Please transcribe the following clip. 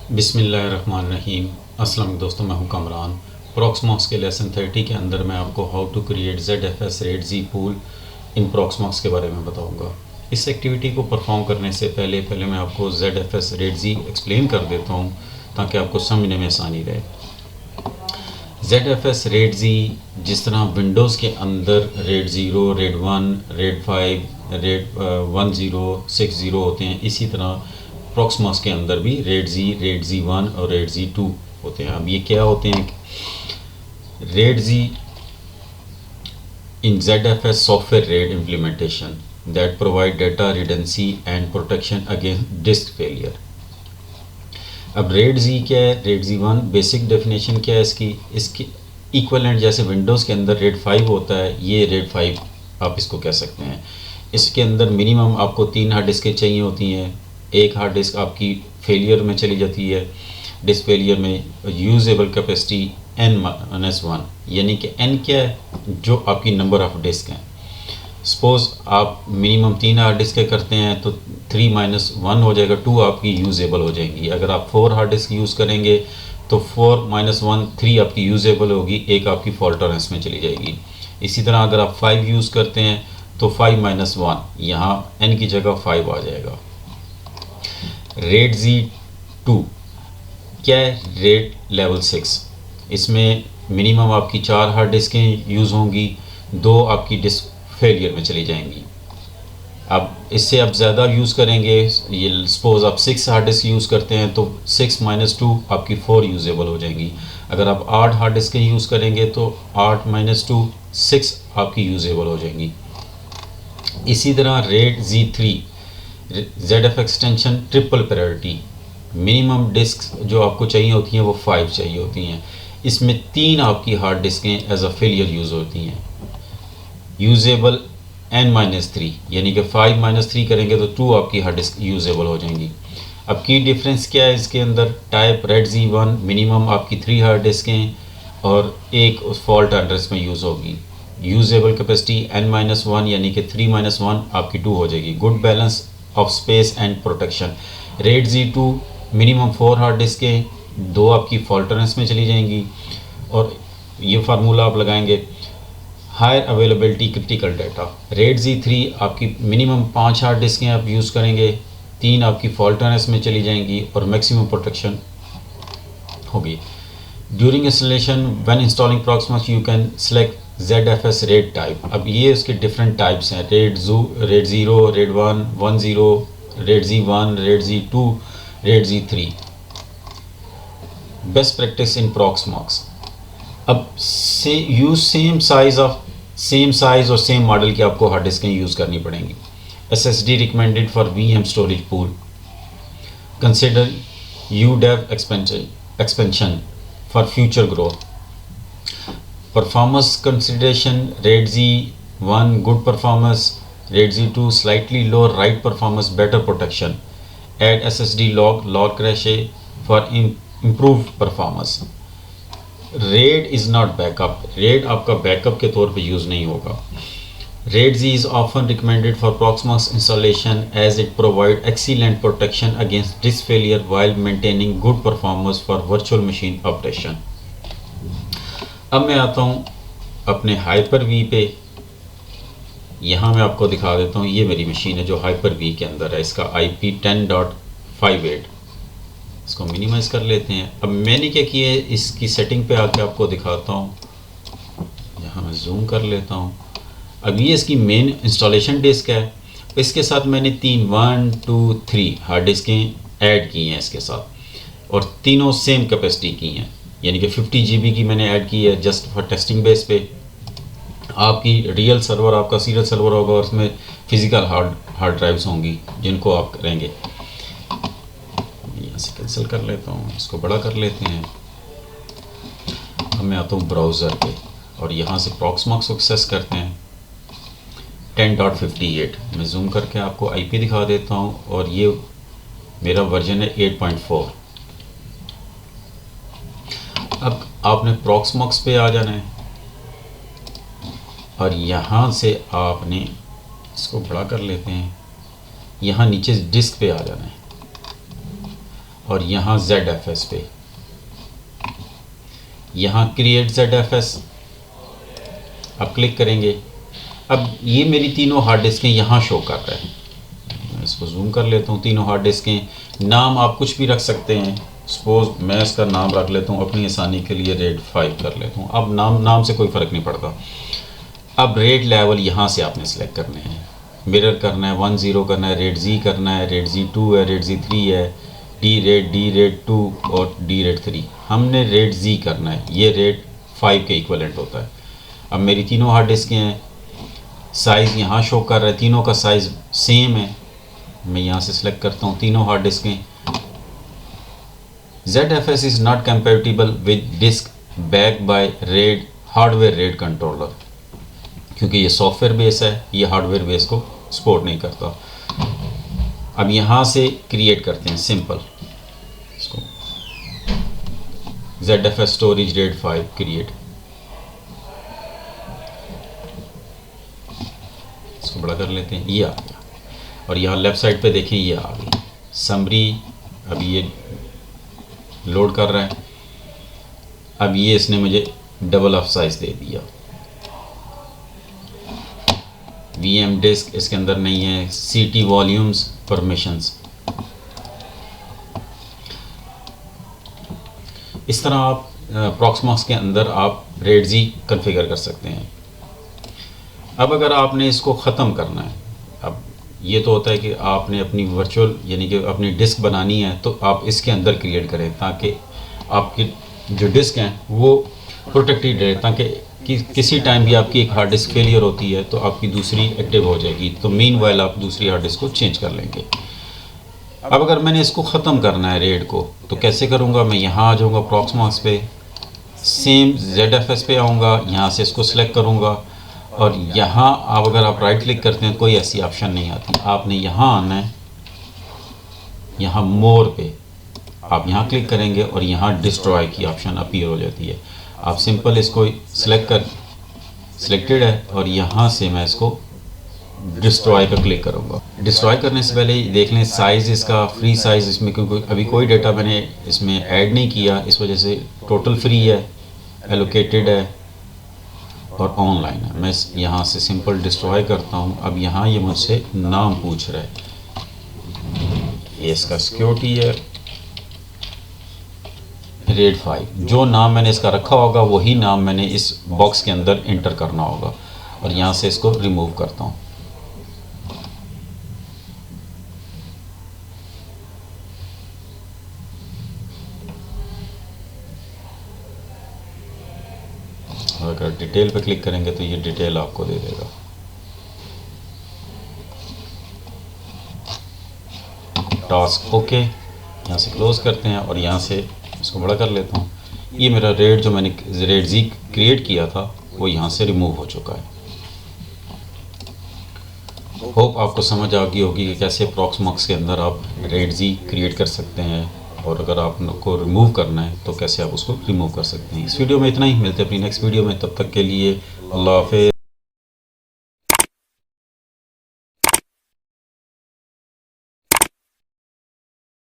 बिस्मिल्लाहिर्रहमानिर्रहीम। अस्सलाम दोस्तों, मैं हूं कमरान। प्रॉक्समॉक्स के लेसन 30 के अंदर मैं आपको how to create ZFS RAID Z pool in Proxmox के बारे में बताऊंगा। इस एक्टिविटी को परफॉर्म करने से पहले मैं आपको ZFS रेड जी एक्सप्लेन कर देता हूं ताकि आपको समझने में आसानी रहे। ZFS रेड जी जिस तरह विंडोज़ के अंदर रेड 0, रेड 1, रेड 5, रेड 10, 60 होते हैं, इसी तरह प्रॉक्समॉक्स के अंदर भी रेड जी 1 और रेड जी 2 होते हैं। अब ये क्या होते हैं? RAID Z in ZFS software RAID implementation that provide data redundancy and protection against disk failure. अब रेड जी क्या है? रेड जी 1 बेसिक डेफिनेशन क्या है इसकी इक्वलेंट जैसे विंडोज़ के अंदर रेड 5 होता है, ये रेड 5 आप इसको कह सकते हैं। इसके अंदर मिनिमम आपको 3 हार्ड डिस्कें चाहिए होती हैं। एक हार्ड डिस्क आपकी फेलियर में चली जाती है। डिस्क फेलियर में यूजेबल कैपेसिटी n-1, यानी कि n क्या है? जो आपकी नंबर ऑफ डिस्क हैं। सपोज़ आप मिनिमम 3 हार्ड डिस्क करते हैं तो 3-1 हो जाएगा, 2 आपकी यूजेबल हो जाएंगी। अगर आप 4 हार्ड डिस्क यूज़ करेंगे तो 4-1 3 आपकी यूजेबल होगी, एक आपकी फॉल्ट टॉलरेंस में चली जाएगी। इसी तरह अगर आप 5 यूज़ करते हैं तो 5-1 यहाँ n की जगह 5 आ जाएगा। रेड जी 2 क्या है? Red level 6। इसमें मिनिमम आपकी 4 हार्ड डिस्कें यूज़ होंगी, 2 आपकी डिस्क फेलियर में चली जाएंगी। अब इससे आप ज़्यादा यूज़ करेंगे, ये सपोज़ आप 6 हार्ड डिस्क यूज़ करते हैं तो 6-2 आपकी 4 यूजेबल हो जाएंगी। अगर आप 8 हार्ड डिस्कें यूज़ करेंगे तो 8-2 6 आपकी यूजेबल हो जाएंगी। इसी तरह रेड जी 3 ZF extension triple priority, minimum disk जो आपको चाहिए होती हैं वो 5 चाहिए होती हैं। इसमें 3 आपकी हार्ड डिस्कें एज अ फेलियर यूज़ होती हैं। यूजेबल n-3, यानी कि 5-3 करेंगे तो 2 आपकी हार्ड डिस्क यूजेबल हो जाएंगी। अब की डिफरेंस क्या है इसके अंदर? टाइप रेड जी 1 मिनिमम आपकी 3 हार्ड डिस्कें और एक उस फॉल्ट एड्रेस में यूज़ होगी। यूजेबल कैपेसिटी n-1 यानी कि 3-1 आपकी 2 हो जाएगी। Good balance of space and protection. RAID Z 2 minimum 4 hard डिस्कें, 2 आपकी फॉल्ट टॉलरेंस में चली जाएंगी और ये फार्मूला आप लगाएंगे। Higher availability critical data. RAID जी 3 आपकी मिनिमम 5 हार्ड डिस्कें आप यूज़ करेंगे, 3 आपकी फॉल्ट टॉलरेंस में चली जाएंगी और मैक्सिमम प्रोटेक्शन होगी। During installation when installing Proxmox you can select ZFS RAID type. अब ये उसके डिफरेंट टाइप्स हैं, RAID 0, RAID 1, 10, RAID Z 1, RAID Z 2, RAID ji 3। Best practice in Proxmox. अब से यूज सेम साइज़ और सेम मॉडल की आपको हार्ड डिस्कें यूज़ करनी पड़ेंगी। SSD recommended for VM storage pool. Consider UDEV expansion for future growth. Performance consideration: RAID Z1 good performance, RAID Z2 slightly lower right performance, better protection. Add SSD log cache for improved performance. RAID is not backup. RAID आपका backup के तौर पे use नहीं होगा। RAID Z is often recommended for Proxmox installation as it provides excellent protection against disk failure while maintaining good performance for virtual machine operation. अब मैं आता हूँ अपने हाइपर-वी पे। यहाँ मैं आपको दिखा देता हूँ, ये मेरी मशीन है जो हाइपर-वी के अंदर है। इसका IP 10.58। इसको मिनिमाइज़ कर लेते हैं। अब मैंने क्या किया है, इसकी सेटिंग पे आके आपको दिखाता हूँ। यहाँ मैं जूम कर लेता हूँ। अब ये इसकी मेन इंस्टॉलेशन डिस्क है। इसके साथ मैंने 1, 2, 3 हार्ड डिस्कें ऐड की हैं इसके साथ और तीनों सेम कैपेसिटी की हैं, यानी कि 50 GB की मैंने ऐड की है जस्ट फॉर टेस्टिंग बेस पे। आपकी रियल सर्वर, आपका सीरियल सर्वर होगा और उसमें फिज़िकल हार्ड ड्राइव्स होंगी जिनको आप करेंगे। यहाँ से कैंसिल कर लेता हूँ, इसको बड़ा कर लेते हैं। अब मैं आता हूँ ब्राउज़र पे और यहाँ से प्रॉक्समॉक्स एक्सेस करते हैं। 10.58 मैं जूम करके आपको IP दिखा देता हूँ और ये मेरा वर्जन है 8.4। अब आपने प्रॉक्समॉक्स पे आ जाना है और यहाँ से आपने इसको बड़ा कर लेते हैं, यहाँ नीचे डिस्क पे आ जाना है और यहाँ ZFS पे, यहाँ क्रिएट ZFS अब क्लिक करेंगे। अब ये मेरी तीनों हार्ड डिस्कें यहाँ शो कर रहा है। मैं इसको जूम कर लेता हूँ। तीनों हार्ड डिस्कें, नाम आप कुछ भी रख सकते हैं। सपोज मैं इसका नाम रख लेता हूँ अपनी आसानी के लिए, RAID 5 कर लेता हूँ। अब नाम से कोई फ़र्क नहीं पड़ता। अब RAID लेवल यहाँ से आपने सेलेक्ट करने हैं, मिरर करना है, 10 करना है, RAID Z करना है, RAID Z 2 है, RAID Z 3 है, D-RAID 2 और D-RAID 3। हमने RAID Z करना है, ये RAID 5 के इक्वलेंट होता है। अब मेरी तीनों हार्ड डिस्कें हैं, साइज़ यहाँ शो कर रहा है, तीनों का साइज़ सेम है। मैं यहाँ से सिलेक्ट करता हूँ तीनों हार्ड डिस्कें। ZFS is not compatible with disk back by RAID hardware RAID controller, क्योंकि ये सॉफ्टवेयर बेस है, ये हार्डवेयर बेस को सपोर्ट नहीं करता। अब यहाँ से क्रिएट करते हैं सिंपल इसको, ZFS स्टोरेज RAID 5 क्रिएट। इसको बड़ा कर लेते हैं, ये आ गया। और यहाँ लेफ़्ट साइड पे देखें, ये आ गई समरी। अभी ये लोड कर रहा है। अब ये इसने मुझे डबल ऑफ साइज़ दे दिया। VM डिस्क इसके अंदर नहीं है, CT वॉल्यूम्स परमिशंस। इस तरह आप प्रॉक्समॉक्स के अंदर आप RAID Z कॉन्फ़िगर कर सकते हैं। अब अगर आपने इसको ख़त्म करना है, अब ये तो होता है कि आपने अपनी वर्चुअल यानी कि अपनी डिस्क बनानी है, तो आप इसके अंदर क्रिएट करें ताकि आपकी जो डिस्क हैं वो प्रोटेक्टेड रहे, ताकि कि किसी टाइम भी आपकी एक हार्ड डिस्क फेलियर होती है तो आपकी दूसरी एक्टिव हो जाएगी। तो मीनवाइल आप दूसरी हार्ड डिस्क को चेंज कर लेंगे। अब अगर मैंने इसको ख़त्म करना है RAID को, तो कैसे करूँगा? मैं यहाँ आ जाऊँगा प्रॉक्समॉक्स पे, सेम ZFS पे आऊँगा, यहाँ से इसको सिलेक्ट करूँगा और यहाँ आप अगर आप राइट क्लिक करते हैं कोई ऐसी ऑप्शन नहीं आती। आपने यहाँ आना है, यहाँ मोर पे आप यहाँ क्लिक करेंगे और यहाँ डिस्ट्रॉय की ऑप्शन अपीयर हो जाती है। आप सिंपल इसको सिलेक्ट कर, सिलेक्टेड है, और यहाँ से मैं इसको डिस्ट्रॉय पर क्लिक करूँगा। डिस्ट्रॉय करने से पहले देख लें साइज़ इसका, फ्री साइज़ इसमें, क्योंकि अभी कोई डेटा मैंने इसमें ऐड नहीं किया, इस वजह से टोटल फ्री है, एलोकेटेड है और ऑनलाइन है। मैं यहाँ से सिंपल डिस्ट्रॉय करता हूँ। अब यहाँ ये मुझसे नाम पूछ रहा है, ये इसका सिक्योरिटी है RAID 5। जो नाम मैंने इसका रखा होगा वही नाम मैंने इस बॉक्स के अंदर इंटर करना होगा। और यहाँ से इसको रिमूव करता हूँ। अगर डिटेल पे क्लिक करेंगे तो ये डिटेल आपको दे देगा। टास्क ओके, यहाँ से क्लोज करते हैं और यहाँ से इसको बड़ा कर लेता हूँ। ये मेरा RAID जो मैंने RAID Z क्रिएट किया था वो यहाँ से रिमूव हो चुका है। होप आपको समझ आ गई होगी कि कैसे प्रॉक्समॉक्स के अंदर आप RAID Z क्रिएट कर सकते हैं, और अगर आपको रिमूव करना है तो कैसे आप उसको रिमूव कर सकते हैं। इस वीडियो में इतना ही, मिलते हैं अपनी नेक्स्ट वीडियो में। तब तक के लिए अल्लाह हाफ़िज़।